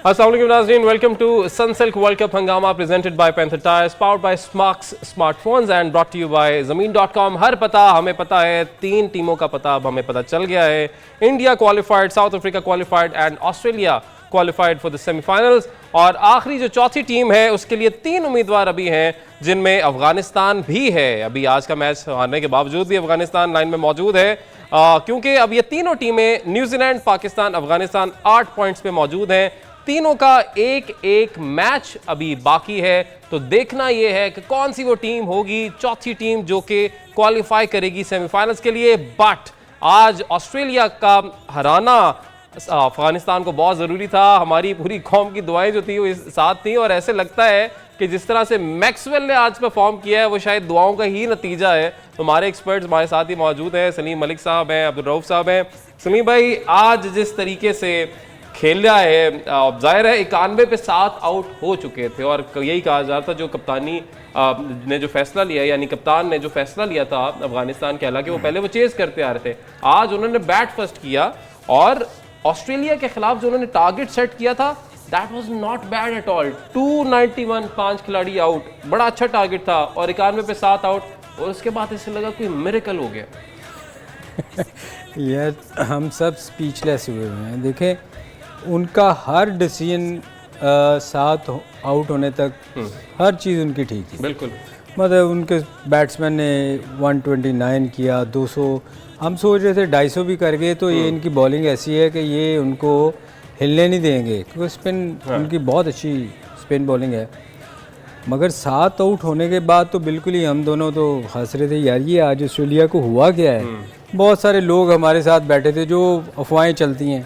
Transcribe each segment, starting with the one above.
Assalamualaikum Nazreen, welcome to Sunsilk World Cup Hangama presented by Panther Tires, powered by Smarks Smartphones and brought to you by Zameen.com। हर पता हमें पता है, 3 टीमों का पता अब हमें पता चल गया है। India qualified, south Africa qualified and Australia qualified for the semifinals. और आखिरी जो चौथी टीम है उसके लिए 3 उम्मीदवार अभी हैं, जिनमें अफगानिस्तान भी है। अभी आज का मैच हारने के बावजूद भी अफगानिस्तान लाइन में मौजूद है, क्योंकि अब ये तीनों टीमें न्यूजीलैंड, पाकिस्तान, अफगानिस्तान 8 पॉइंट्स पे मौजूद हैं। तीनों का एक मैच अभी बाकी है, तो देखना यह है कि कौन सी वो टीम होगी चौथी टीम जो कि क्वालिफाई करेगी सेमीफाइनल्स के लिए। बट आज ऑस्ट्रेलिया का हराना अफगानिस्तान को बहुत ज़रूरी था। हमारी पूरी कौम की दुआएं जो थी वो इस साथ थी, और ऐसे लगता है कि जिस तरह से मैक्सवेल ने आज परफॉर्म किया है वो शायद दुआओं का ही नतीजा है। तो हमारे एक्सपर्ट्स हमारे साथ ही मौजूद हैं, सलीम मलिक साहब हैं, अब्दुल रऊफ साहब हैं। सलीम भाई, आज जिस तरीके से खेला है, जाहिर है 91 पे 7 आउट हो चुके थे, और यही कहा जा रहा था जो कप्तानी ने जो फैसला लिया, यानी कप्तान ने जो फैसला लिया था अफगानिस्तान के, हालांकि वो पहले वो चेज करते आ रहे थे, आज उन्होंने बैट फर्स्ट किया और ऑस्ट्रेलिया के खिलाफ जो उन्होंने टारगेट सेट किया था that was not bad at all. 291, 5 खिलाड़ी आउट, बड़ा अच्छा टारगेट था, और 91 पे 7 आउट, और उसके बाद ऐसे लगा कोई मिरेकल हो गया। यार हम सब स्पीचलेस हुए हैं। देखें, उनका हर डिसीजन 7 आउट होने तक हर चीज़ उनकी ठीक थी। बिल्कुल, मतलब उनके बैट्समैन ने 129 किया, 200, हम सोच रहे थे 250 भी कर गए, तो ये इनकी बॉलिंग ऐसी है कि ये उनको हिलने नहीं देंगे, क्योंकि स्पिन उनकी बहुत अच्छी स्पिन बॉलिंग है। मगर 7 आउट होने के बाद तो बिल्कुल ही हम दोनों तो हंस रहे थे, यार ये आज ऑस्ट्रेलिया को हुआ क्या है। बहुत सारे लोग हमारे साथ बैठे थे, जो अफवाहें चलती हैं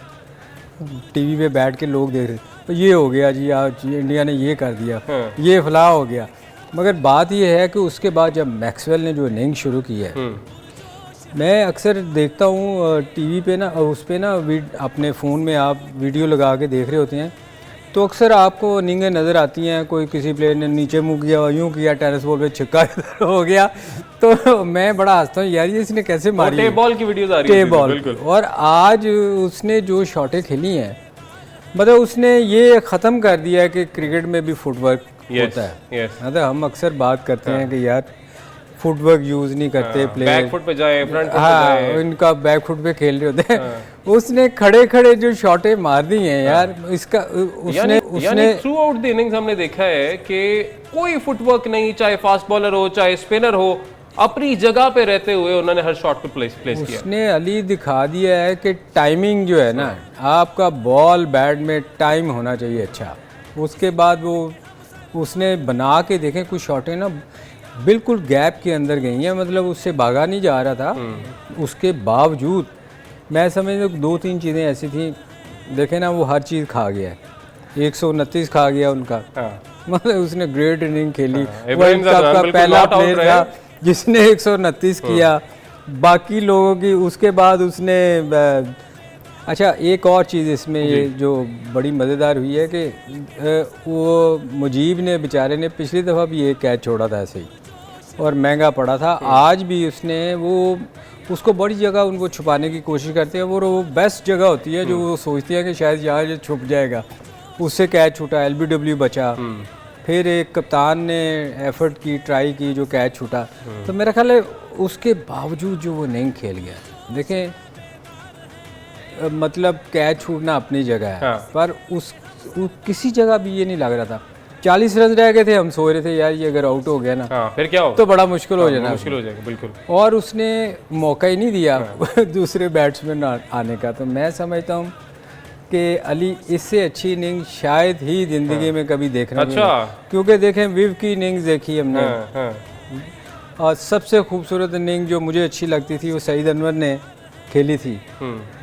टीवी पे बैठ के लोग देख रहे, तो ये हो गया जी, आज इंडिया ने ये कर दिया, ये फलाह हो गया। मगर बात ये है कि उसके बाद जब मैक्सवेल ने जो इनिंग शुरू की है, मैं अक्सर देखता हूँ टीवी पे ना, उस पे ना अपने फ़ोन में आप वीडियो लगा के देख रहे होते हैं, तो अक्सर आपको इनिंगें नज़र आती हैं, कोई किसी प्लेयर ने नीचे मुँह किया, यूँ किया, टेनिस बॉल पे छक्का हो गया, तो मैं बड़ा हंसता हूँ, यार ये इसने कैसे मारी। टेप बॉल की वीडियोस आ रही है, टेप बॉल। और आज उसने जो शॉटें खेली हैं, मतलब उसने ये ख़त्म कर दिया है कि क्रिकेट में भी फुटवर्क होता है। मतलब हम अक्सर बात करते हैं कि यार फुटवर्क यूज़ नहीं करते प्लेयर, बैक फुट पे जाए, फ्रंट फुट पे जाए, इनका बैक फुट पे खेल रहे होते हैं। उसने खड़े खड़े जो शॉटें मार दी हैं यार, इसका उसने थ्रू आउट द इनिंग्स हमने देखा है कि कोई फुटवर्क नहीं, चाहे फास्ट बॉलर हो चाहे स्पिनर हो, अपनी जगह पे रहते हुए उन्होंने हर शॉट को प्लेस किया। उसने अली दिखा दिया है कि टाइमिंग जो है ना, आपका बॉल बैट में टाइम होना चाहिए अच्छा। उसके बाद वो उसने बना के देखें, कुछ शॉटें ना बिल्कुल गैप के अंदर गई हैं, मतलब उससे भागा नहीं जा रहा था। उसके बावजूद मैं समझता 2-3 चीज़ें ऐसी थी, देखें ना, वो हर चीज़ खा गया है। 129 खा गया उनका, मतलब उसने ग्रेट इनिंग खेली। वर्ल्ड कप का पहला प्लेयर था जिसने 129 किया, बाकी लोगों की। उसके बाद उसने अच्छा, एक और चीज़ इसमें ये जो बड़ी मज़ेदार हुई है कि वो मुजीब ने बेचारे ने पिछली दफ़ा भी एक कैच छोड़ा था ऐसे ही, और महंगा पड़ा था। आज भी उसने उसको बड़ी जगह उनको छुपाने की कोशिश करते हैं, वो बेस्ट जगह होती है जो वो सोचती है कि शायद यहाँ ये छुप जाएगा, उससे कैच छूटा, LBW बचा। फिर एक कप्तान ने एफर्ट की, ट्राई की, जो कैच छूटा। तो मेरा ख्याल है उसके बावजूद जो वो नहीं खेल गया। देखें, मतलब कैच छूटना अपनी जगह है, पर किसी जगह भी ये नहीं लग रहा था। 40 रन रह गए थे, हम सोच रहे थे यार ये अगर आउट हो गया ना, फिर क्या हो, तो बड़ा मुश्किल हो जाना, मुश्किल हो जाएगा बिल्कुल। और उसने मौका ही नहीं दिया दूसरे बैट्समैन आने का। तो मैं समझता हूँ कि अली इससे अच्छी इनिंग शायद ही ज़िंदगी में कभी देखना मिले। क्योंकि देखें, विव की इनिंग्स देखी हमने, और सबसे खूबसूरत इनिंग जो मुझे अच्छी लगती थी वो सईद अनवर ने खेली थी।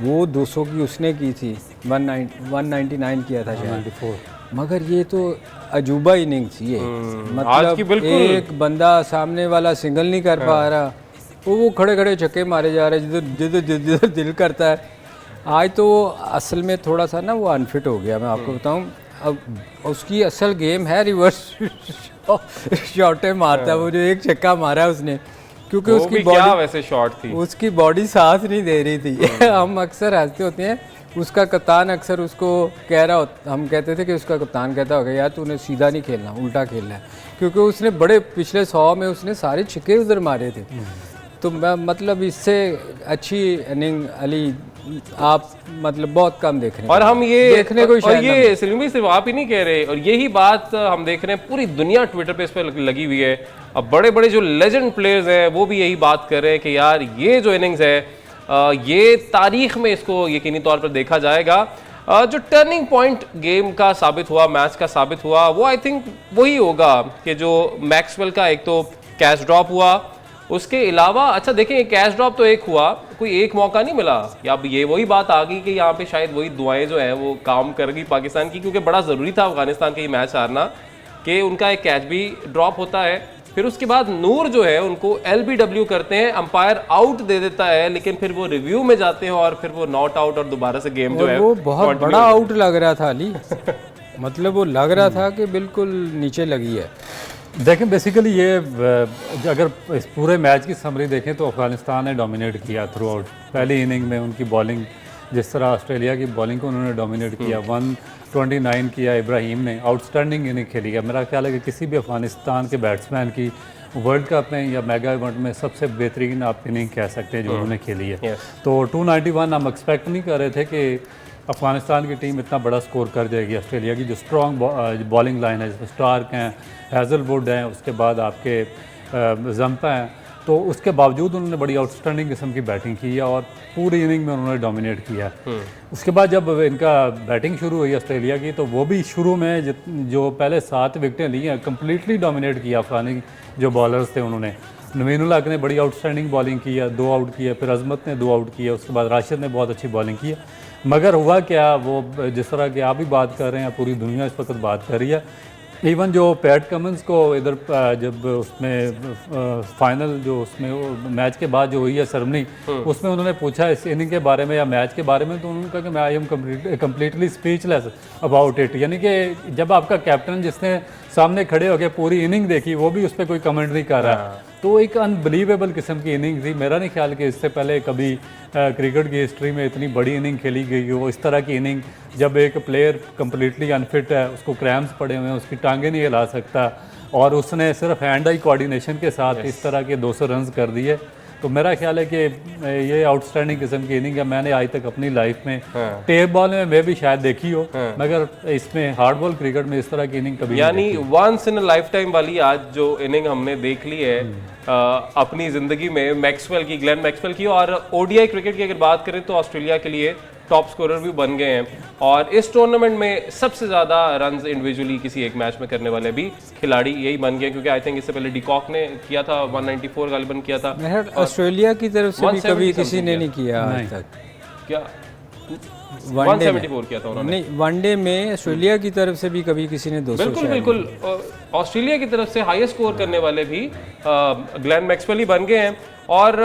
वो 200 की उसने की थी, 199 किया था शायद। मगर ये तो अजूबा इनिंग थी ये, मतलब एक बंदा सामने वाला सिंगल नहीं कर पा रहा, वो खड़े खड़े छक्के मारे जा रहे जिधर दिल करता है। आज तो असल में थोड़ा सा ना वो अनफिट हो गया, मैं आपको बताऊं। अब उसकी असल गेम है रिवर्स शॉटें मारता है, वो जो एक छक्का मारा उसने, क्योंकि उसकी बॉडी, वैसे शॉट थी, उसकी बॉडी साथ नहीं दे रही थी। हम अक्सर हंसते होते हैं उसका कप्तान अक्सर उसको कह रहा होता, हम कहते थे कि उसका कप्तान कहता होगा यार तूने सीधा नहीं खेलना, उल्टा खेलना है, क्योंकि उसने बड़े पिछले 100 में उसने सारे छक्के उधर मारे थे। तो मतलब इससे अच्छी इनिंग अली आप मतलब बहुत कम देख रहे हैं, और हम ये देखने को और ये सलीम भाई सिर्फ आप ही नहीं कह रहे, और यही बात हम देख रहे हैं पूरी दुनिया ट्विटर पे इस पर लगी हुई है। अब बड़े बड़े जो लेजेंड प्लेयर्स हैं वो भी यही बात कर रहे हैं कि यार ये जो इनिंग्स है ये तारीख में इसको यकीनी तौर पर देखा जाएगा। जो टर्निंग पॉइंट गेम का साबित हुआ, मैच का साबित हुआ, वो आई थिंक वही होगा कि जो मैक्सवेल का एक तो कैच ड्रॉप हुआ, उसके अलावा अच्छा देखें कैच ड्रॉप तो एक हुआ, कोई एक मौका नहीं मिला। या ये वही बात आ गई कि यहाँ पे शायद वही दुआएं जो हैं वो काम कर गई पाकिस्तान की, क्योंकि बड़ा ज़रूरी था अफगानिस्तान के ये मैच हारना कि उनका एक कैच भी ड्रॉप होता है। फिर उसके बाद नूर जो है उनको LBW करते हैं, अंपायर आउट दे देता है, लेकिन फिर वो रिव्यू में जाते हैं और फिर वो नॉट आउट और दोबारा से गेम जो है वो बहुत बड़ा आउट लग रहा था अली मतलब वो लग रहा था कि बिल्कुल नीचे लगी है। देखें बेसिकली ये अगर इस पूरे मैच की समरी देखें तो अफगानिस्तान ने डोमिनेट किया थ्रू आउट। पहली इनिंग में उनकी बॉलिंग, जिस तरह ऑस्ट्रेलिया की बॉलिंग को उन्होंने डोमिनेट किया, 129 किया इब्राहिम ने, आउटस्टैंडिंग इनिंग खेली है। मेरा ख्याल है कि किसी भी अफगानिस्तान के बैट्समैन की वर्ल्ड कप में या मेगा इवेंट में सबसे बेहतरीन आप इनिंग कह सकते हैं जो उन्होंने खेली है। तो 291 हम एक्सपेक्ट नहीं कर रहे थे कि अफगानिस्तान की टीम इतना बड़ा स्कोर कर जाएगी। ऑस्ट्रेलिया की जो स्ट्रॉन्ग बॉलिंग लाइन है, जिसमें स्टार्क हैं, हैज़लवुड हैं, उसके बाद आपके जंपा हैं, तो उसके बावजूद उन्होंने बड़ी आउटस्टैंडिंग किस्म की बैटिंग की है और पूरी इनिंग में उन्होंने डोमिनेट किया। उसके बाद जब इनका बैटिंग शुरू हुई ऑस्ट्रेलिया की, तो वो भी शुरू में जो पहले 7 विकेटें ली हैं कम्प्लीटली डोमिनेट किया अफगानी जो बॉलर्स थे उन्होंने। नवीनुल हक ने बड़ी आउटस्टैंडिंग बॉलिंग की है, 2 आउट किए, फिर अजमत ने 2 आउट किए, उसके बाद राशिद ने बहुत अच्छी बॉलिंग की है। मगर हुआ क्या, वो जिस तरह की आप भी बात कर रहे हैं, पूरी दुनिया इस वक्त बात कर रही है, इवन जो पैट कमिंस को इधर जब उसमें फाइनल जो उसमें मैच के बाद जो हुई है सेरेमनी, उसमें उन्होंने पूछा इस इनिंग के बारे में या मैच के बारे में, तो उन्होंने कहा कि मैं I am completely speechless about it. यानी कि जब आपका कैप्टन जिसने सामने खड़े होकर पूरी इनिंग देखी वो भी उस पर कोई कमेंट नहीं कर रहा, तो एक अनबिलीवेबल किस्म की इनिंग थी। मेरा नहीं ख्याल कि इससे पहले कभी क्रिकेट की हिस्ट्री में इतनी बड़ी इनिंग खेली गई हो। इस तरह की इनिंग जब एक प्लेयर कम्प्लीटली अनफिट है, उसको क्रैम्स पड़े हुए हैं, उसकी टांगें नहीं हिला सकता, और उसने सिर्फ हैंड आई कोऑर्डिनेशन के साथ इस तरह के 200 रन कर दिए, तो मेरा ख्याल है कि ये आउटस्टैंडिंग किस्म की इनिंग है। मैंने आज तक अपनी लाइफ में टेप बॉल में मैं भी शायद देखी हो, मगर इसमें हार्ड बॉल क्रिकेट में इस तरह की इनिंग कभी यानी once in a lifetime वाली आज जो इनिंग हमने देख ली है अपनी ज़िंदगी में मैक्सवेल की, ग्लेन मैक्सवेल की। और ODI क्रिकेट की अगर बात करें तो ऑस्ट्रेलिया के लिए टॉप स्कोरर भी बन गए हैं, और इस टूर्नामेंट में सबसे ज़्यादा रन्स इंडिविजुअली किसी एक मैच में करने वाले भी खिलाड़ी यही बन गए, क्योंकि आई थिंक इससे पहले डिकॉक ने किया था, 194 गालिबन किया था। ऑस्ट्रेलिया की तरफ से भी कभी किसी ने नहीं किया आज तक। क्या 174 किया था उन्होंने? नहीं, वनडे में ऑस्ट्रेलिया की तरफ से भी कभी किसी ने 200 बिल्कुल बिल्कुल ऑस्ट्रेलिया की तरफ से हाईएस्ट स्कोर करने वाले भी ग्लेन मैक्सवेल ही बन गए हैं। और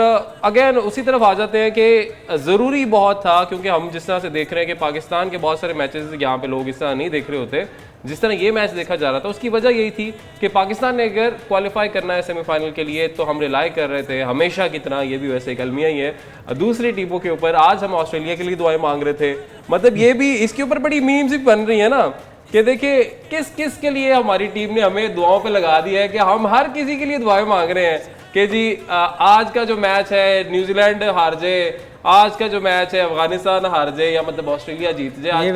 अगेन उसी तरफ आ जाते हैं कि ज़रूरी बहुत था, क्योंकि हम जिस तरह से देख रहे हैं कि पाकिस्तान के बहुत सारे मैचेस यहाँ पे लोग इस तरह नहीं देख रहे होते जिस तरह ये मैच देखा जा रहा था। उसकी वजह यही थी कि पाकिस्तान ने अगर क्वालिफाई करना है सेमीफाइनल के लिए तो हम रिलाई कर रहे थे हमेशा की तरह, ये भी वैसे एक अलमिया ही है, दूसरी टीमों के ऊपर। आज हम ऑस्ट्रेलिया के लिए दुआएं मांग रहे थे, मतलब ये भी इसके ऊपर बड़ी मीम्स भी बन रही है ना कि देखिए किस किस के लिए हमारी टीम ने हमें दुआओं पे लगा दिया है कि हम हर किसी के लिए दुआएं मांग रहे हैं कि जी आज का जो मैच है न्यूजीलैंड हार जाए, आज का जो मैच है अफगानिस्तान हार जाए, या मतलब ऑस्ट्रेलिया जीत जाए।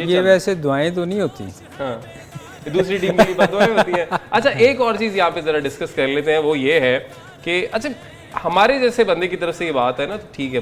ये वैसे दुआएं तो नहीं होती, हाँ, दूसरी टीम के लिए बददुआएं होती हैं। अच्छा, एक और चीज़ यहाँ पे ज़रा डिस्कस कर लेते हैं, वो ये है कि अच्छा हमारे जैसे बंदे की तरफ से ये बात है ना तो ठीक है,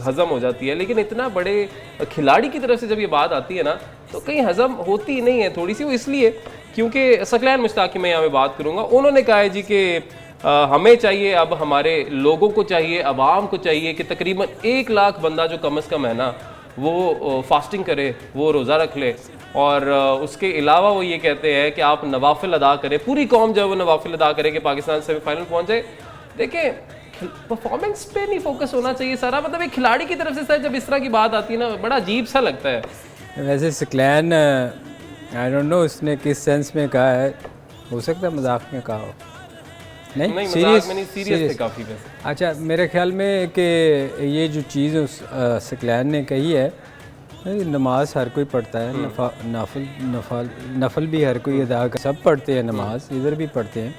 हजम हो जाती है, लेकिन इतना बड़े खिलाड़ी की तरफ से जब ये बात आती है ना तो कहीं हजम होती नहीं है थोड़ी सी। वो इसलिए क्योंकि सकलैन मुश्ताकी मैं यहाँ पे बात करूँगा, उन्होंने कहा है जी कि हमें चाहिए, अब हमारे लोगों को चाहिए, अवाम को चाहिए कि तकरीबन 1 लाख बंदा जो कम से कम है ना वो फास्टिंग करे, वो रोज़ा रख ले, और उसके अलावा वो ये कहते हैं कि आप नवाफिल अदा करें, पूरी कौम जो है वो नवाफिल अदा करे कि पाकिस्तान सेमीफाइनल पहुँच जाए। देखें परफॉर्मेंस पे नहीं फोकस होना चाहिए सारा, मतलब एक खिलाड़ी की तरफ से सर जब इस तरह की बात आती है ना बड़ा अजीब सा लगता है। वैसे सकलैन आई डोंट नो उसने किस सेंस में कहा है, हो सकता है मजाक में कहा हो, नहीं सीरियस थे काफ़ी वैसे। अच्छा, मेरे ख्याल में कि ये जो चीज़ उस सकलैन ने कही है नमाज हर कोई पढ़ता है, नफल भी हर कोई अदा कर, सब पढ़ते हैं नमाज, इधर भी पढ़ते हैं।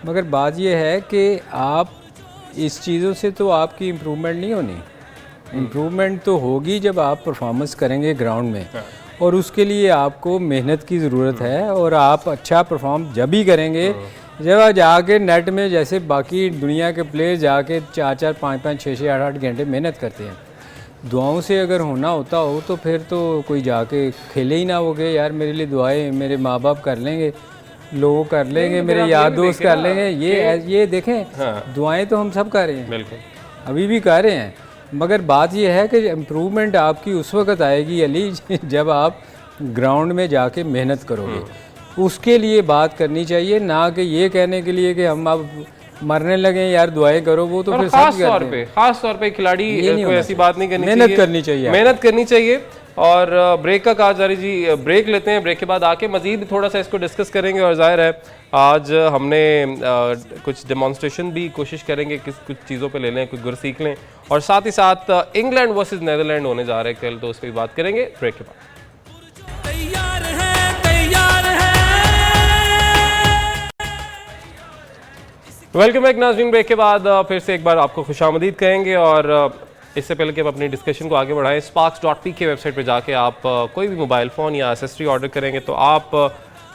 मगर बात यह है कि आप इस चीज़ों से तो आपकी इम्प्रूवमेंट नहीं होनी। इम्प्रूवमेंट तो होगी जब आप परफॉर्मेंस करेंगे ग्राउंड में, और उसके लिए आपको मेहनत की ज़रूरत है। और आप अच्छा परफॉर्म जब ही करेंगे जब आप जाके नेट में, जैसे बाकी दुनिया के प्लेयर जाके 4-4, 5-5, 6-6, 8-8 घंटे मेहनत करते हैं। दुआओं से अगर होना होता हो तो फिर तो कोई जाके खेले ही ना होगे। यार मेरे लिए दुआएं मेरे माँ बाप कर लेंगे, लोग कर लेंगे, मेरे यार दोस्त कर लेंगे, ये देखें दुआएं तो हम सब कर रहे हैं, बिल्कुल अभी भी कर रहे हैं। मगर बात यह है कि इम्प्रूवमेंट आपकी उस वक्त आएगी अली जब आप ग्राउंड में जाके मेहनत करोगे। उसके लिए बात करनी चाहिए, ना कि ये कहने के लिए कि हम अब मरने लगे यार दुआएं करो, वो तो फिर खास तौर पे खिलाड़ी को ऐसी बात नहीं करनी चाहिए, मेहनत करनी चाहिए, मेहनत करनी चाहिए। और ब्रेक का कहा जा रही जी, ब्रेक लेते हैं, ब्रेक के बाद आके मजीद थोड़ा सा इसको डिस्कस करेंगे। और जाहिर है आज हमने कुछ डेमोन्स्ट्रेशन भी कोशिश करेंगे, कुछ चीज़ों पे ले लें, कुछ गुर सीख लें, और साथ ही साथ इंग्लैंड वर्सेस नीदरलैंड होने जा रहे हैं कल, तो उस पर भी बात करेंगे ब्रेक के बाद। वेलकम बैक नाज़रीन, ब्रेक के बाद फिर से एक बार आपको खुशामदीद कहेंगे। और इससे पहले कि हम अपनी डिस्कशन को आगे बढ़ाएं, sparks.pk वेबसाइट पे जाके आप कोई भी मोबाइल फ़ोन या एसेसरी ऑर्डर करेंगे तो आप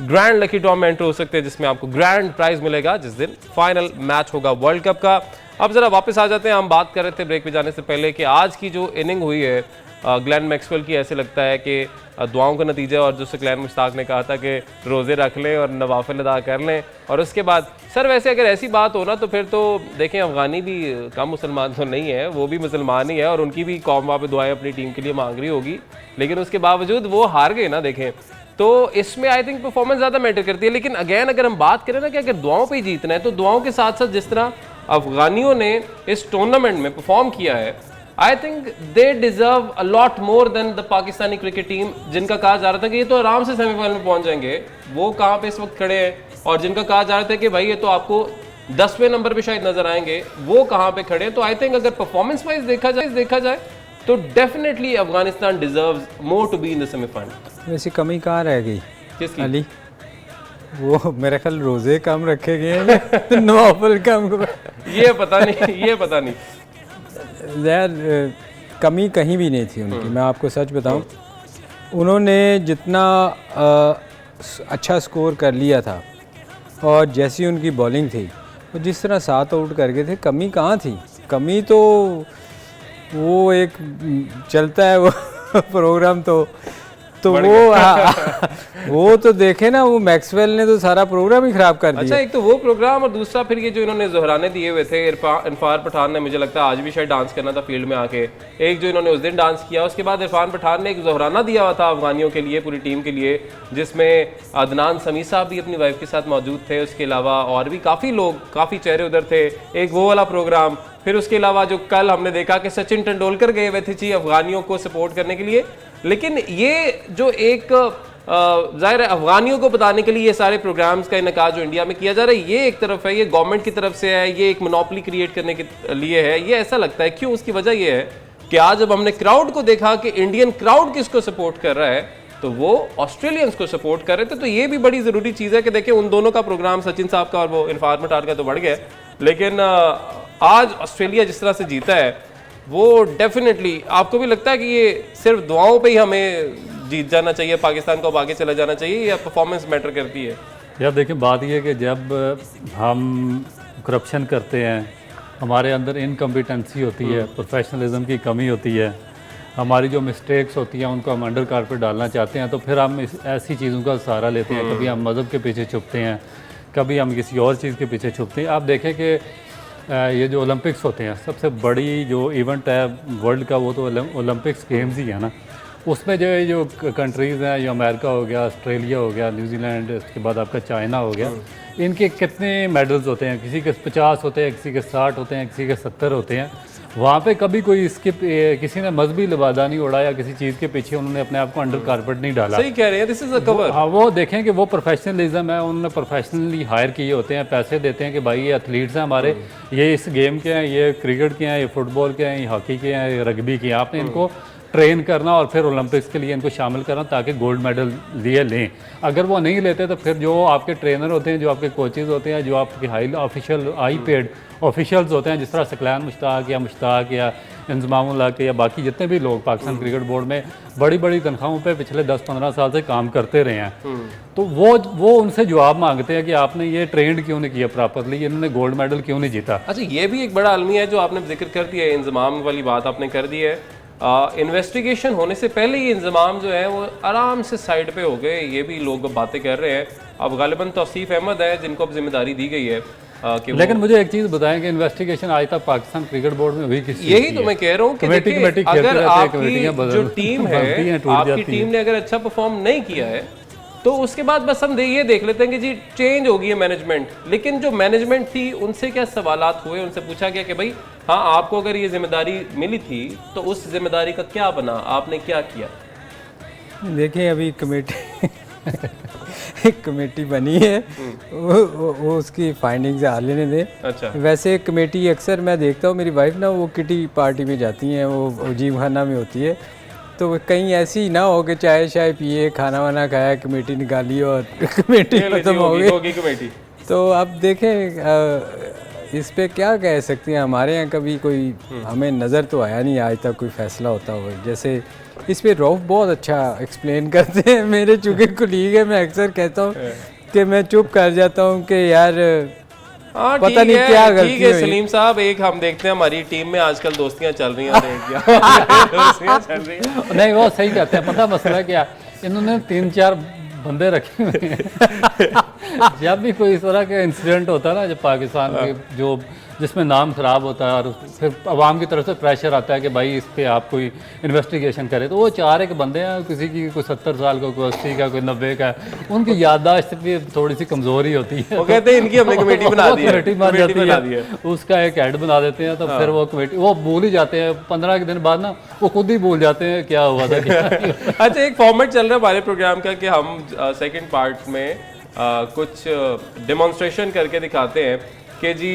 ग्रैंड लकी ड्रॉ में एंटर हो सकते हैं, जिसमें आपको ग्रैंड प्राइज़ मिलेगा जिस दिन फाइनल मैच होगा वर्ल्ड कप का। अब ज़रा वापस आ जाते हैं, हम बात कर रहे थे ब्रेक पे जाने से पहले कि आज की जो इनिंग हुई है ग्लेन मैक्सवेल की, ऐसे लगता है कि दुआओं का नतीजा। और जो ग्लेन मुश्ताक ने कहा था कि रोज़े रख लें और नवाफिल अदा कर लें, और उसके बाद सर वैसे अगर ऐसी बात हो ना तो फिर तो देखें अफ़गानी भी कम मुसलमान तो नहीं है, वो भी मुसलमान ही है, और उनकी भी कौम वहाँ पे दुआएं अपनी टीम के लिए मांग रही होगी, लेकिन उसके बावजूद वो हार गए ना। देखें तो इसमें आई थिंक परफॉर्मेंस ज़्यादा मैटर करती है। लेकिन अगेन अगर हम बात करें ना कि अगर दुआओं पर ही जीतना है, तो दुआओं के साथ साथ जिस तरह अफ़गानियों ने इस टूर्नामेंट में परफॉर्म किया है, I think they deserve a lot more than the Pakistani cricket team, जिनका कहा जा रहा था कि ये तो आराम से सेमीफाइनल में पहुंच जाएंगे, वो कहाँ पे इस वक्त खड़े हैं। और जिनका कहा जा रहा था कि भाई ये तो आपको 10वें नंबर पे शायद नजर आएंगे, वो कहाँ पे खड़े हैं। तो आई थिंक अगर परफॉर्मेंस वाइज देखा जाए तो definitely Afghanistan deserves more to be in the semifinal. वैसे कमी कहाँ रह गई किसकी? अली, वो मेरे ख्याल रोजे कम रखे गए हैं नवाफिल कम ये पता नहीं यार, कमी कहीं भी नहीं थी उनकी। मैं आपको सच बताऊं, उन्होंने जितना अच्छा स्कोर कर लिया था और जैसी उनकी बॉलिंग थी, वो जिस तरह 7 आउट कर गए थे, कमी कहाँ थी? कमी तो वो एक चलता है वो प्रोग्राम तो वो तो देखे ना, वो मैक्सवेल ने तो सारा प्रोग्राम ही खराब कर दिया। अच्छा, एक तो वो प्रोग्राम, और दूसरा फिर ये जो इन्होंने जोहराने दिए हुए थे। इरफान पठान ने, मुझे लगता है आज भी शायद डांस करना था फील्ड में आके, एक जो इन्होंने उस दिन डांस किया, उसके बाद इरफान पठान ने एक जोहराना दिया हुआ था अफगानियों के लिए, पूरी टीम के लिए, जिसमें अदनान समी साहब भी अपनी वाइफ के साथ मौजूद थे। उसके अलावा और भी काफ़ी लोग, काफ़ी चेहरे उधर थे, एक वो वाला प्रोग्राम। फिर उसके अलावा जो कल हमने देखा कि सचिन तेंदुलकर गए हुए थे जी अफगानियों को सपोर्ट करने के लिए। लेकिन ये जो एक ज़ाहिर है अफगानियों को बताने के लिए ये सारे प्रोग्राम्स का इनकाज जो इंडिया में किया जा रहा है, ये एक तरफ है, ये गवर्नमेंट की तरफ से है, ये एक मोनोपोली क्रिएट करने के लिए है, ये ऐसा लगता है। क्यों? उसकी वजह ये है कि आज जब हमने क्राउड को देखा कि इंडियन क्राउड किसको सपोर्ट कर रहा है, तो वो ऑस्ट्रेलियंस को सपोर्ट कर रहे थे। तो ये भी बड़ी ज़रूरी चीज़ है कि देखिए उन दोनों का प्रोग्राम, सचिन साहब का और वो इरफान पठान का तो बढ़ गया, लेकिन आज ऑस्ट्रेलिया जिस तरह से जीता है, वो डेफिनेटली आपको भी लगता है कि ये सिर्फ दुआओं पे ही हमें जीत जाना चाहिए, पाकिस्तान को अब आगे चला जाना चाहिए, या परफॉर्मेंस मैटर करती है? यार देखिए, बात ये है कि जब हम करप्शन करते हैं, हमारे अंदर इनकम्पिटेंसी होती है, प्रोफेशनलिज्म की कमी होती है, हमारी जो मिस्टेक्स होती हैं उनको हम अंडर कारपेट डालना चाहते हैं, तो फिर हम ऐसी चीज़ों का सहारा लेते हैं। कभी हम मज़हब के पीछे छुपते हैं, कभी हम किसी और चीज़ के पीछे छुपते हैं। आप देखें कि ये जो ओलंपिक्स होते हैं, सबसे बड़ी जो इवेंट है वर्ल्ड का, वो तो ओलंपिक्स गेम्स ही है ना। उसमें जो कंट्रीज़ हैं, जो अमेरिका हो गया, ऑस्ट्रेलिया हो गया, न्यूजीलैंड, उसके बाद आपका चाइना हो गया, इनके कितने मेडल्स होते हैं? किसी के 50 होते हैं, किसी के 60 होते हैं, किसी के 70 होते हैं। वहाँ पे कभी कोई किसी ने मजहबी लिबादा नहीं उड़ाया, किसी चीज़ के पीछे उन्होंने अपने आप को अंडर कारपेट नहीं डाला। सही कह रहे हैं, दिस इज अ कवर। हाँ, वो देखें कि वो प्रोफेशनलिज्म है, उन्होंने प्रोफेशनली हायर किए होते हैं, पैसे देते हैं कि भाई ये एथलीट्स हैं हमारे, ये इस गेम के हैं, ये क्रिकेट के हैं, ये फुटबॉल के हैं, ये हॉकी के हैं, ये रग्बी के हैं, आपने इनको ट्रेन करना और फिर ओलंपिक्स के लिए इनको शामिल करना ताकि गोल्ड मेडल लिए लें। अगर वो नहीं लेते तो फिर जो आपके ट्रेनर होते हैं, जो आपके कोचेज़ होते हैं, जो आपके हाई पेड ऑफिशियल्स होते हैं, जिस तरह सकलान मुश्ताक या इंजमामुल हक या बाकी जितने भी लोग पाकिस्तान क्रिकेट बोर्ड में बड़ी बड़ी तनख्वाहों पे पिछले 10-15 साल से काम करते रहे हैं, तो वो उनसे जवाब मांगते हैं कि आपने ये ट्रेंड क्यों नहीं किया प्रॉपरली, इन्होंने गोल्ड मेडल क्यों नहीं जीता। अच्छा, ये भी एक बड़ा अलमिया है जो आपने जिक्र कर दिया है, इंजमाम वाली बात आपने कर दी है। इन्वेस्टिगेशन होने से पहले ही इंजमाम जो है वो आराम से साइड पे हो गए, ये भी लोग बातें कर रहे हैं। अब गालिबन तौसीफ अहमद है जिनको अब जिम्मेदारी दी गई है कि लेकिन मुझे एक चीज़ बताएं कि इन्वेस्टिगेशन आज तक पाकिस्तान क्रिकेट बोर्ड में हुई किस, यही तो मैं कह रहा हूँ कि देखिए, अगर आपकी जो टीम है, आपकी टीम ने अगर अच्छा परफॉर्म नहीं किया है तो उसके बाद बस हम ये देख लेते हैं कि जी चेंज हो गई है मैनेजमेंट, लेकिन जो मैनेजमेंट थी उनसे क्या सवालात हुए, उनसे पूछा गया कि भाई हाँ आपको अगर ये जिम्मेदारी मिली थी तो उस जिम्मेदारी का क्या बना, आपने क्या किया? देखिए अभी कमेटी बनी है, वो उसकी फाइंडिंग्स आ लेने दें। अच्छा, वैसे कमेटी अक्सर मैं देखता हूँ, मेरी वाइफ ना वो किटी पार्टी में जाती हैं, वो जिम खाना में होती है, तो कहीं ऐसी ना हो कि चाय शाय पिए, खाना वाना खाया, कमेटी निकाली और कमेटी खत्म हो गई कमेटी। तो अब देखें इस पे क्या कह सकते हैं, हमारे यहाँ कभी कोई हमें नज़र तो आया नहीं आज तक कोई फैसला होता हुआ। जैसे इस पे रऊफ बहुत अच्छा एक्सप्लेन करते हैं, मेरे चूँकि कुलीग है, मैं अक्सर कहता हूँ कि मैं चुप कर जाता हूँ कि यार पता नहीं क्या गलती है। सलीम साहब, एक हम देखते हैं हमारी टीम में आजकल दोस्तियां चल रही हैं, दोस्तियां चल रही हैं। नहीं वो सही कहते हैं, पता मसला क्या, इन्होंने 3-4 बंदे रखे हुए हैं। जब भी कोई इस तरह का इंसिडेंट होता है ना, जब पाकिस्तान के जो जिसमें नाम ख़राब होता है और फिर अवाम की तरफ से प्रेशर आता है कि भाई इस पे आप कोई इन्वेस्टिगेशन करे, तो वो 4 एक बंदे हैं, किसी की कोई 70 साल का, कोई 80 का, कोई 90 का, उनकी याददाश्त भी थोड़ी सी कमज़ोरी होती है। वो कहते हैं इनकी हमने कमेटी बना दी है, कमेटी बन जाती है, उसका एक हेड बना देते हैं, तो फिर वो कमेटी वो भूल ही जाते हैं, 15 के दिन बाद ना वो खुद ही भूल जाते हैं क्या हुआ था क्या। अच्छा, एक फॉर्मेट चल रहा है हमारे प्रोग्राम का कि हम सेकंड पार्ट में कुछ डेमोन्स्ट्रेशन करके दिखाते हैं कि जी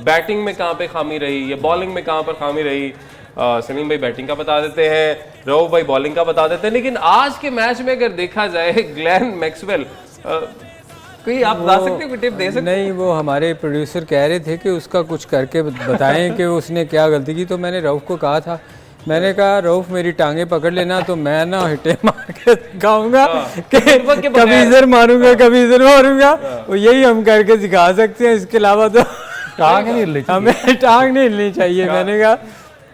बैटिंग में कहाँ पे खामी रही या बॉलिंग में कहाँ पर खामी रही। सलीम भाई बैटिंग का बता देते हैं, रऊफ भाई बॉलिंग का बता देते हैं, लेकिन आज के मैच में अगर देखा जाए ग्लेन मैक्सवेल, कोई आप बता सकते हो, कोई टिप दे सकते? नहीं, वो हमारे प्रोड्यूसर कह रहे थे कि उसका कुछ करके बताएं कि उसने क्या गलती की, तो मैंने रऊफ को कहा था, मैंने कहा रऊफ मेरी टांगे पकड़ लेना तो मैं ना हिटे मार के दिखाऊंगा कि कभी इधर मारूंगा कभी इधर मारूंगा, वो यही हम करके दिखा सकते हैं, इसके अलावा तो टांग नहीं हिलनी चाहिए, हमें टांग नहीं हिलनी चाहिए।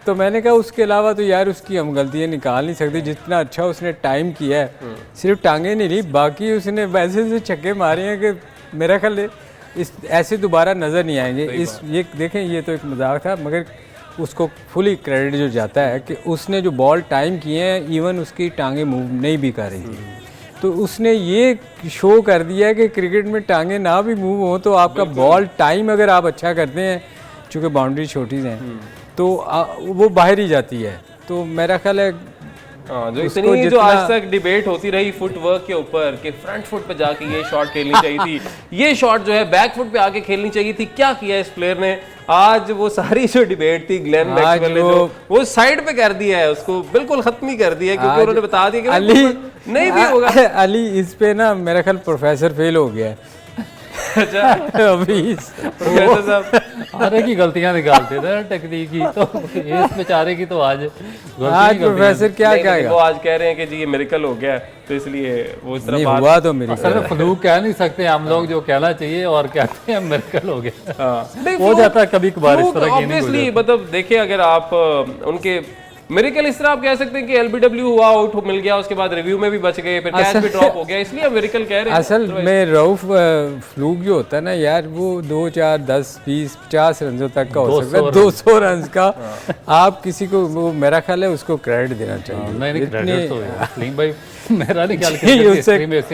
मैंने कहा उसके अलावा तो यार उसकी हम गलतियाँ निकाल नहीं सकते, जितना अच्छा उसने टाइम किया है, सिर्फ टांगे नहीं ली, बाकी उसने वैसे से छक्के मारे हैं कि मेरा ख्याल इस ऐसे दोबारा नज़र नहीं आएंगे। ये देखें, ये तो एक मजाक था, मगर उसको फुली क्रेडिट जो जाता है कि उसने जो बॉल टाइम किए हैं, इवन उसकी टांगे मूव नहीं भी कर रही थी, तो उसने ये शो कर दिया कि क्रिकेट में टांगे ना भी मूव हो तो आपका बॉल टाइम अगर आप अच्छा करते हैं, चूँकि बाउंड्री छोटी हैं तो वो बाहर ही जाती है। तो मेरा ख्याल है जो इतनी जो आज तक डिबेट होती रही फुटवर्क के ऊपर कि फ्रंट फुट पे जाके ये शॉट खेलनी चाहिए थी, ये शॉट जो है बैक फुट पे आके खेलनी चाहिए थी, क्या किया इस प्लेयर ने, आज वो सारी जो डिबेट थी ग्लेन मैक्सवेल ने वो साइड पे कर दिया है, उसको बिल्कुल खत्म ही कर दिया है, क्योंकि उन्होंने बता दिया कि अली नहीं भी होगा। अली इस पे ना मेरा ख्याल प्रोफेसर फेल हो गया है। अच्छा, अभी प्रोफेसर साहब अरे की गलतियां निकालते थे टेक्निकी, तो इस बेचारे की तो आज प्रोफेसर क्या कहेगा, वो आज कह रहे हैं कि जी ये मिरेकल हो गया, तो इसलिए वो इस तरह बात हुआ तो मेरी असल में फ्लूक कह नहीं सकते हम लोग, जो कहना चाहिए और कहते हैं मिरेकल हो गया, नहीं, हो जाता है कभी कभार इस तरह की। ऑब्वियसली मतलब देखिए, अगर आप उनके मिरेकल इस तरह आप कह सकते हैं कि एलबीडब्ल्यू हुआ, आउट मिल गया, उसके बाद रिव्यू में भी बच गए, फिर कैच भी ड्रॉप हो गया, इसलिए हम मिरेकल कह रहे हैं। असल में रऊफ फ्लूक जो होता है ना यार, वो 2, 4, 10, 20, 50 रनों तक का हो सकता है, 200 रन का। आप किसी को, वो मेरा ख्याल है उसको क्रेडिट देना चाहिए। नहीं क्रेडिट तो सलीम भाई मेरा नहीं ख्याल कि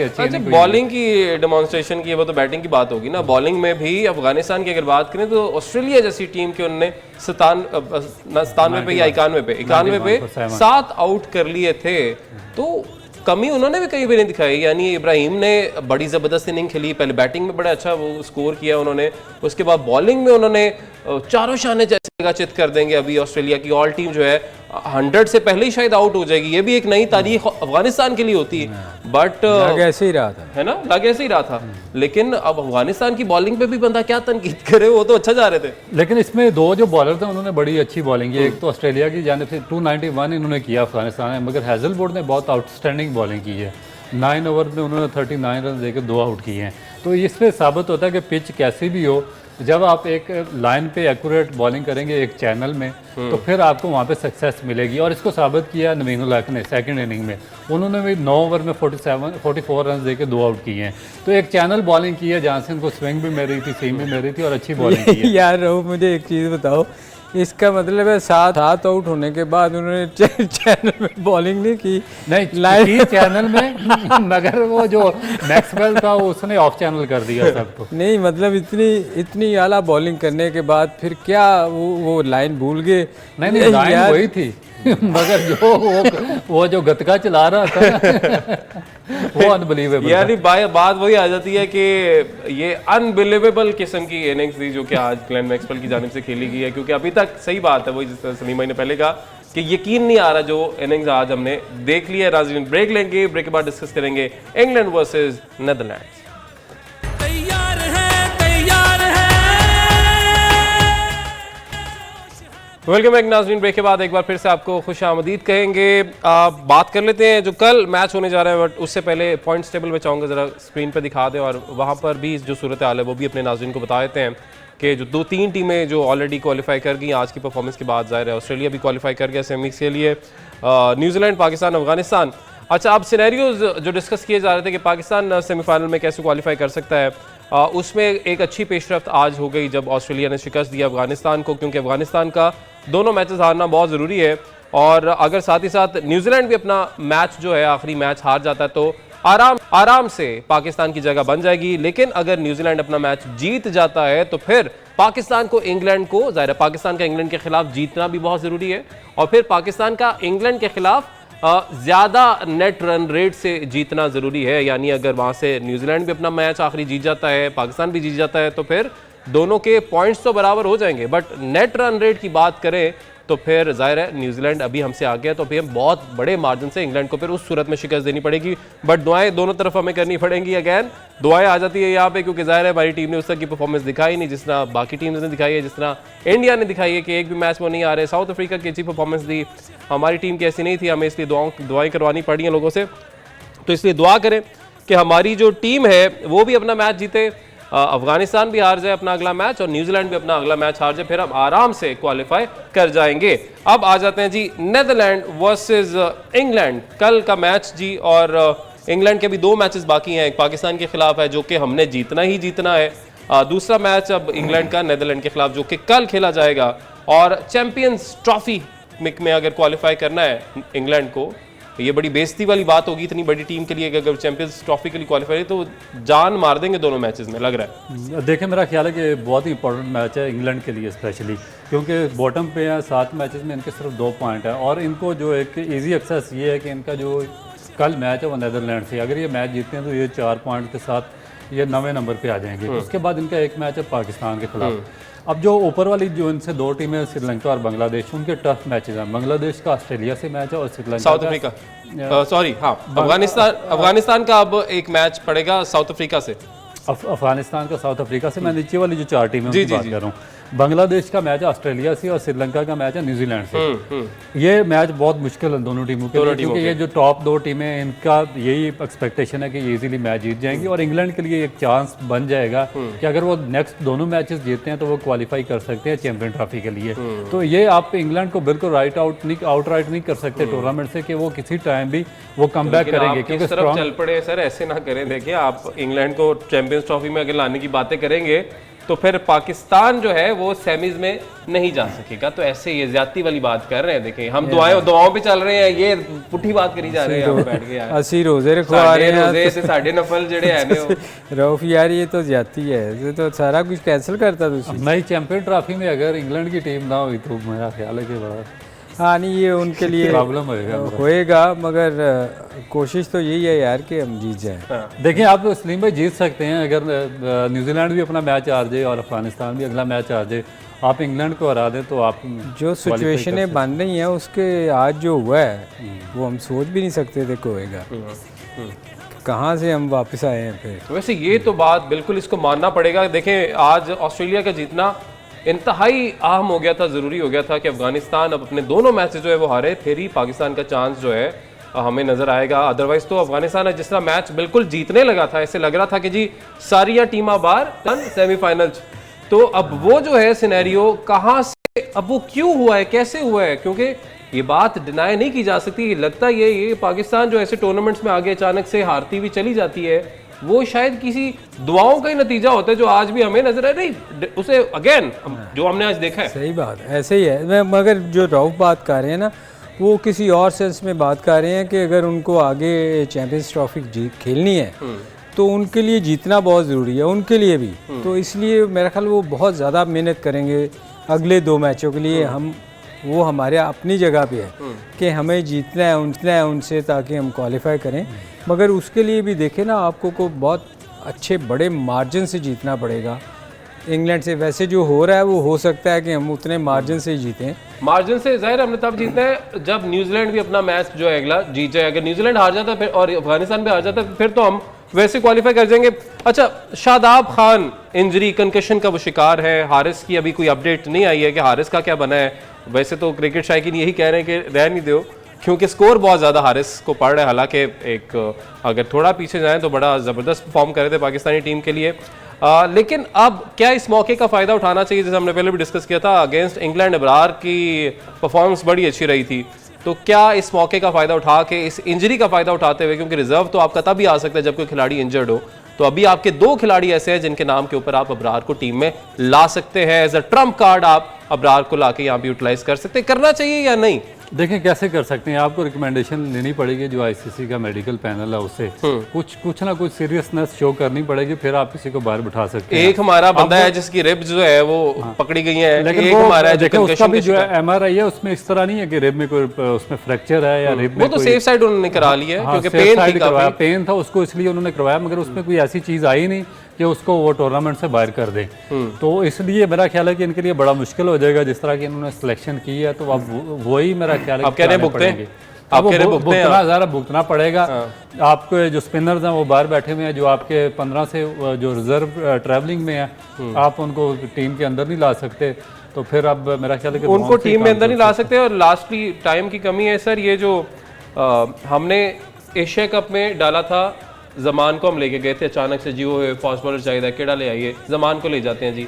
अच्छा, बॉलिंग की डेमोन्स्ट्रेशन की, वो तो बैटिंग की बात होगी ना। बॉलिंग में भी अफगानिस्तान की अगर बात करें तो ऑस्ट्रेलिया जैसी टीम के उन्होंने 97 पे या 91 पे 7 आउट कर लिए थे, तो कमी उन्होंने भी कई बार नहीं दिखाई। यानी इब्राहिम ने बड़ी ज़बरदस्त इनिंग खेली, पहले बैटिंग में बड़ा अच्छा वो स्कोर किया उन्होंने, उसके बाद बॉलिंग में उन्होंने चारों शाने जैसे चित कर देंगे। अभी ऑस्ट्रेलिया की ऑल टीम जो है 100 से पहले ही शायद आउट हो जाएगी। ये भी एक नई तारीख अफगानिस्तान के लिए होती है, बट लग ऐसे ही रहा था, है ना, लग ऐसे ही रहा था। लेकिन अब अफगानिस्तान की बॉलिंग पे भी बंदा क्या तनकीद करे, वो तो अच्छा जा रहे थे। लेकिन इसमें दो जो बॉलर थे उन्होंने बड़ी अच्छी बॉलिंग की। एक तो ऑस्ट्रेलिया की जानिब से 291 इन्होंने किया अफगानिस्तान में, मगर हैजलवुड ने बहुत आउटस्टैंडिंग बॉलिंग की है। 9 ओवर में उन्होंने 39 रन देकर 2 आउट किए हैं। तो इसमें साबित होता है कि पिच कैसी भी हो, जब आप एक लाइन पे एक्यूरेट बॉलिंग करेंगे एक चैनल में, तो फिर आपको वहाँ पे सक्सेस मिलेगी। और इसको साबित किया नवीन उल हक ने सेकंड इनिंग में। उन्होंने भी 9 ओवर में 44 रन देके 2 आउट किए हैं। तो एक चैनल बॉलिंग की है जहाँ से उनको स्विंग भी मिल रही थी, सीम भी मिल रही थी और अच्छी बॉलिंग की है। यार रहू, मुझे एक चीज़ बताओ, इसका मतलब है 7 आउट होने के बाद उन्होंने चैनल में बॉलिंग नहीं की? नहीं, लाइव चैनल में मगर वो जो मैक्सवेल था उसने ऑफ चैनल कर दिया सबको। नहीं मतलब इतनी आला बॉलिंग करने के बाद फिर क्या वो लाइन भूल गए? नहीं लाइन वही थी मगर जो वो जो गतका चला रहा था वो अनबिलीवेबल। यानी बात वही आ जाती है कि ये अनबिलीवेबल किस्म की इनिंग्स थी जो कि आज ग्लेन मैक्सवेल की जानिब से खेली गई है। क्योंकि अभी तक सही बात है, वही जिस तरह सलीम भाई ने पहले कहा कि यकीन नहीं आ रहा जो इनिंग्स आज हमने देख लिया है। नाज़रीन, ब्रेक लेंगे, ब्रेक के बाद डिस्कस करेंगे England versus Netherlands. Welcome back नाज़रीन। ब्रेक के बाद एक बार फिर से आपको खुश आमदीद कहेंगे। बात कर लेते हैं जो कल मैच होने जा रहा है, बट उससे पहले पॉइंट्स टेबल में चाहूँगा ज़रा स्क्रीन पर दिखा दें और वहाँ पर भी जो सूरत हाल है वो भी अपने नाज़रीन को बता देते हैं कि जो 2-3 टीमें जो ऑलरेडी क्वालिफाई कर गई आज की परफॉर्मेंस के बाद, ज़ाहिर है ऑस्ट्रेलिया भी क्वालिफाई कर गया सेमीज़ के लिए, न्यूजीलैंड, पाकिस्तान, अफगानिस्तान। अच्छा, अब सिनेरियोज जो डिस्कस किए जा रहे थे कि पाकिस्तान सेमीफाइनल में कैसे क्वालिफाई कर सकता है, उसमें एक अच्छी पेशरफ्त आज हो गई जब ऑस्ट्रेलिया ने शिकस्त दिया अफगानिस्तान को, क्योंकि अफगानिस्तान का दोनों मैचेस हारना बहुत ज़रूरी है। और अगर साथ ही साथ न्यूजीलैंड भी अपना मैच जो है आखिरी मैच हार जाता है तो आराम से पाकिस्तान की जगह बन जाएगी। लेकिन अगर न्यूजीलैंड अपना मैच जीत जाता है तो फिर पाकिस्तान को इंग्लैंड को, ज़ाहिर है पाकिस्तान का इंग्लैंड के खिलाफ जीतना भी बहुत ज़रूरी है, और फिर पाकिस्तान का इंग्लैंड के खिलाफ ज़्यादा नेट रन रेट से जीतना ज़रूरी है। यानी अगर वहाँ से न्यूजीलैंड भी अपना मैच आखिरी जीत जाता है, पाकिस्तान भी जीत जाता है, तो फिर दोनों के पॉइंट्स तो बराबर हो जाएंगे। बट नेट रन रेट की बात करें तो फिर जाहिर है न्यूजीलैंड अभी हमसे आ गया, तो फिर हम बहुत बड़े मार्जिन से इंग्लैंड को फिर उस सूरत में शिकस्त देनी पड़ेगी। बट दुआएं दोनों तरफ हमें करनी पड़ेंगी। अगैन दुआएं आ जाती है यहाँ पे, क्योंकि जाहिर है हमारी टीम ने उस तरह की परफॉर्मेंस दिखाई नहीं जिस तरह बाकी टीम्स ने दिखाई है, जिस तरह इंडिया ने दिखाई है कि एक भी मैच में नहीं आ रहे। साउथ अफ्रीका की अच्छी परफॉर्मेंस दी, हमारी टीम की ऐसी नहीं थी, हमें इसलिए दुआएं करवानी पड़ी हैं लोगों से। तो इसलिए दुआ करें कि हमारी जो टीम है वो भी अपना मैच जीते, अफगानिस्तान भी हार जाए अपना अगला मैच और न्यूजीलैंड भी अपना अगला मैच हार जाए, फिर हम आराम से क्वालिफाई कर जाएंगे। अब आ जाते हैं जी नेदरलैंड वर्सेस इंग्लैंड, कल का मैच जी। और इंग्लैंड के भी 2 मैचेस बाकी हैं, एक पाकिस्तान के खिलाफ है जो कि हमने जीतना ही जीतना है, दूसरा मैच अब इंग्लैंड का नेदरलैंड के खिलाफ जो कि कल खेला जाएगा। और चैंपियंस ट्रॉफी में अगर क्वालिफाई करना है इंग्लैंड को, ये बड़ी बेइज्जती वाली बात होगी इतनी बड़ी टीम के लिए कि अगर चैंपियंस ट्रॉफी के लिए क्वालिफाई तो जान मार देंगे दोनों मैचेस में, लग रहा है। देखिए, मेरा ख्याल है कि बहुत ही इंपॉर्टेंट मैच है इंग्लैंड के लिए स्पेशली, क्योंकि बॉटम पे है, 7 मैचेस में इनके सिर्फ 2 पॉइंट है और इनको जो एक इजी एक्सेस ये है कि इनका जो कल मैच है वो नेदरलैंड से, अगर ये मैच जीतते हैं तो ये 4 पॉइंट के साथ ये 9वें नंबर पे आ जाएंगे। उसके बाद इनका एक मैच है पाकिस्तान के खिलाफ। अब जो ऊपर वाली जो इनसे 2 टीमें श्रीलंका और बांग्लादेश, उनके टफ मैचेस हैं। बांग्लादेश का ऑस्ट्रेलिया से मैच है और श्रीलंका साउथ अफ्रीका अफगानिस्तान का अब एक मैच पड़ेगा साउथ अफ्रीका से, अफगानिस्तान का साउथ अफ्रीका से। मैं नीचे वाली जो 4 टीमें उनकी बात कर रहा हूँ। बांग्लादेश का मैच है ऑस्ट्रेलिया से और श्रीलंका का मैच है न्यूजीलैंड से। ये मैच बहुत मुश्किल है दोनों टीमों के लिए, क्योंकि ये जो टॉप 2 टीमें इनका यही एक्सपेक्टेशन है कि ये इजीली मैच जीत जाएंगी और इंग्लैंड के लिए एक चांस बन जाएगा कि अगर वो नेक्स्ट दोनों मैचेस जीतते हैं तो वो क्वालिफाई कर सकते हैं चैंपियन ट्रॉफी के लिए। तो ये आप इंग्लैंड को बिल्कुल आउट नहीं कर सकते टूर्नामेंट से कि वो किसी टाइम भी वो कम बैक करेंगे, क्योंकि तरफ चल पड़े। सर ऐसे ना करें, देखिए आप इंग्लैंड को चैंपियंस ट्रॉफी में अगर लाने की बातें करेंगे तो फिर पाकिस्तान जो है वो सेमीज में नहीं जा सकेगा। तो ऐसे ये ज्यादती वाली बात कर रहे हैं। देखिए हम दुआओं पे चल रहे हैं, ये पुठी बात करी जा रहे हैं। यहाँ बैठ के यार 80 रोजे रखवा रहे हैं, रोजे से साढ़े नफल जड़े हैं रऊफ यार, ये तो ज्यादती है, ये तो सारा कुछ कैंसिल करता तुसी। नई चैंपियन ट्रॉफी में अगर इंग्लैंड की टीम ना हुई तो मेरा ख्याल है कि बड़ा हाँ नहीं, ये उनके लिए प्रॉब्लम होएगा। होएगा, मगर कोशिश तो यही है यार कि हम जीत जाएं। देखिए आप सलीम भाई जीत सकते हैं अगर न्यूजीलैंड भी अपना मैच हार जाए और अफगानिस्तान भी अगला मैच हार जाए, आप इंग्लैंड को हरा दें तो आप जो सिचुएशनें बन रही हैं उसके आज जो हुआ है वो हम सोच भी नहीं सकते थे कि होएगा। कहाँ से हम वापस आए हैं फिर। वैसे ये तो बात बिल्कुल इसको मानना पड़ेगा। देखें आज ऑस्ट्रेलिया का जीतना इंतहाई अहम हो गया था, ज़रूरी हो गया था कि अफगानिस्तान अब अपने दोनों मैचेस जो है वो हारे, फिर ही पाकिस्तान का चांस जो है हमें नज़र आएगा। अदरवाइज तो अफगानिस्तान जिस तरह मैच बिल्कुल जीतने लगा था, ऐसे लग रहा था कि जी सारिया टीमां बाहर सेमीफाइनल। तो अब वो जो है सिनेरियो कहाँ से, अब वो क्यों हुआ है, कैसे हुआ है, क्योंकि ये बात डिनाई नहीं की जा सकती। लगता ये पाकिस्तान जो ऐसे टूर्नामेंट्स में आगे अचानक से हारती हुई चली जाती है, वो शायद किसी दुआओं का ही नतीजा होता है जो आज भी हमें नजर है। नहीं उसे अगेन जो हमने आज देखा है। सही बात, ऐसे ही है। मगर जो रऊफ बात कर रहे हैं ना, वो किसी और सेंस में बात कर रहे हैं कि अगर उनको आगे चैंपियंस ट्रॉफी खेलनी है तो उनके लिए जीतना बहुत ज़रूरी है, उनके लिए भी। तो इसलिए मेरा ख्याल वो बहुत ज़्यादा मेहनत करेंगे अगले 2 मैचों के लिए। वो हमारे अपनी जगह पे है कि हमें जीतना है उनसे, ताकि हम क्वालिफाई करें। मगर उसके लिए भी देखें ना, आपको को बहुत अच्छे बड़े मार्जिन से जीतना पड़ेगा इंग्लैंड से। वैसे जो हो रहा है वो हो सकता है कि हम उतने मार्जिन से ही जीतें। मार्जिन से जाहिर हमने तब जीतना है जब न्यूजीलैंड भी अपना मैच जो है अगला जीत जाए। अगर न्यूजीलैंड हार जाता फिर और अफगानिस्तान भी हार जाता फिर तो हम वैसे क्वालिफाई कर जाएंगे। अच्छा, शादाब खान इंजरी कंकशन का वो शिकार है। हारिस की अभी कोई अपडेट नहीं आई है कि हारिस का क्या बना है। वैसे तो क्रिकेट शायकीन यही कह रहे हैं कि रह नहीं दो, क्योंकि स्कोर बहुत ज़्यादा हारिस को पड़ रहा है। हालांकि एक अगर थोड़ा पीछे जाएं तो बड़ा ज़बरदस्त परफॉर्म कर रहे थे पाकिस्तानी टीम के लिए। लेकिन अब क्या इस मौके का फ़ायदा उठाना चाहिए? जैसे हमने पहले भी डिस्कस किया था, अगेंस्ट इंग्लैंड अबरार की परफॉर्मेंस बड़ी अच्छी रही थी। तो क्या इस मौके का फ़ायदा उठा के, इस इंजरी का फ़ायदा उठाते हुए, क्योंकि रिजर्व तो आपका तभी आ सकता है जब कोई खिलाड़ी इंजर्ड हो, तो अभी आपके 2 खिलाड़ी ऐसे हैं जिनके नाम के ऊपर आप अबरार को टीम में ला सकते हैं। एज अ ट्रम्प कार्ड आप अबरार को लाके यहाँ पे यूटिलाइज कर सकते हैं। करना चाहिए या नहीं? देखें कैसे कर सकते हैं, आपको रिकमेंडेशन लेनी पड़ेगी जो आईसीसी का मेडिकल पैनल है उससे कुछ ना कुछ सीरियसनेस शो करनी पड़ेगी, फिर आप किसी को बाहर बिठा सकते हैं। एक हमारा बंदा है जिसकी रिब्स जो है वो पकड़ी गई है, लेकिन एक हमारा है देखिए उसका भी जो है एमआरआई है, उसमें इस तरह नहीं है कि रिब में कोई उसमें फ्रैक्चर है या रिब में वो तो सेफ साइड उन्होंने करा लिया है, क्योंकि पेन था उसको, इसलिए उन्होंने करवाया। मगर उसमें कोई ऐसी चीज आई नहीं कि उसको वो टूर्नामेंट से बाहर कर दे। तो इसलिए मेरा ख्याल है कि इनके लिए बड़ा मुश्किल हो जाएगा। जिस तरह की इन्होंने सिलेक्शन की है तो अब वही मेरा ख्याल है भुगतना पड़ेगा। आपको जो स्पिनर्स हैं वो बाहर बैठे हुए हैं, जो आपके 15 से जो रिजर्व ट्रैवलिंग में है, आप उनको टीम के अंदर नहीं ला सकते। तो फिर अब मेरा ख्याल है कि उनको टीम में अंदर नहीं ला सकते। और लास्टली टाइम की कमी है सर। ये जो हमने एशिया कप में डाला था, जमान को हम लेके गए थे अचानक से, जी वो फास्ट बॉलर चाहिए, केड़ा ले आइए, जमान को ले जाते हैं जी।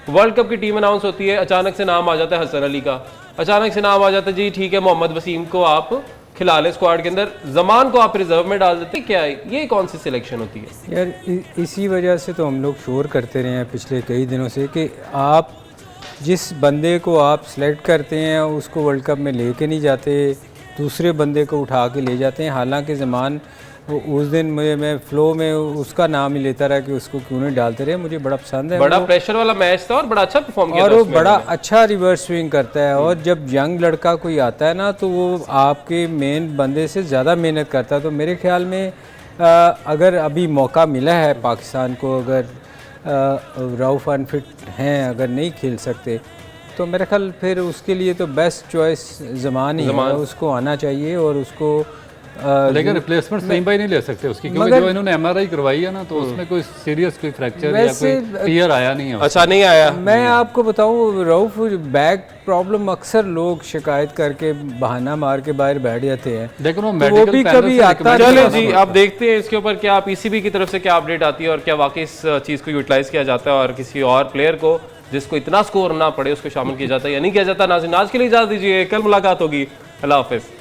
वर्ल्ड कप की टीम अनाउंस होती है, अचानक से नाम आ जाता है हसन अली का, अचानक से नाम आ जाता है जी ठीक है मोहम्मद वसीम को आप खिला लें स्क्वाड के अंदर, जमान को आप रिजर्व में डाल देते। क्या है ये, कौन सी सिलेक्शन होती है यार? इसी वजह से तो हम लोग शोर करते रहे हैं पिछले कई दिनों से कि आप जिस बंदे को आप सेलेक्ट करते हैं उसको वर्ल्ड कप में लेके नहीं जाते, दूसरे बंदे को उठा के ले जाते हैं। हालांकि जमान उस दिन मैं फ्लो में उसका नाम ही लेता रहा कि उसको क्यों नहीं डालते रहे। मुझे बड़ा पसंद है, बड़ा प्रेशर वाला मैच था और बड़ा अच्छा परफॉर्म किया और था वो बड़ा अच्छा रिवर्स स्विंग करता है। और जब यंग लड़का कोई आता है ना तो वो आपके मेन बंदे से ज़्यादा मेहनत करता है। तो मेरे ख्याल में अगर अभी मौका मिला है पाकिस्तान को, अगर रऊफ अनफिट हैं, अगर नहीं खेल सकते, तो मेरे ख्याल फिर उसके लिए तो बेस्ट चॉइस जमान ही है, उसको आना चाहिए। और उसको लेकिन रिप्लेसमेंट सही भाई नहीं ले सकते उसकी, क्योंकि जो इन्होंने एमआरआई करवाई है ना तो उसमें कोई सीरियस कोई फ्रैक्चर या कोई टीयर आया नहीं है। अच्छा नहीं आया। मैं आपको बताऊं रऊफ, बैक प्रॉब्लम अक्सर लोग शिकायत करके बहाना मार के बाहर बैठ जाते हैं, लेकिन वो भी कभी आता है। चले जी, आप देखते हैं इसके ऊपर क्या पीसीबी की तरफ से क्या अपडेट आती है और क्या वाकई इस चीज़ को यूटिलाइज किया जाता है और किसी और प्लेयर को जिसको इतना स्कोर ना पड़े उसको शामिल किया जाता है या नहीं किया जाता। नाज़रीन आज के लिए इजाज़त दीजिए, कल मुलाकात होगी। अल्लाह हाफिज़।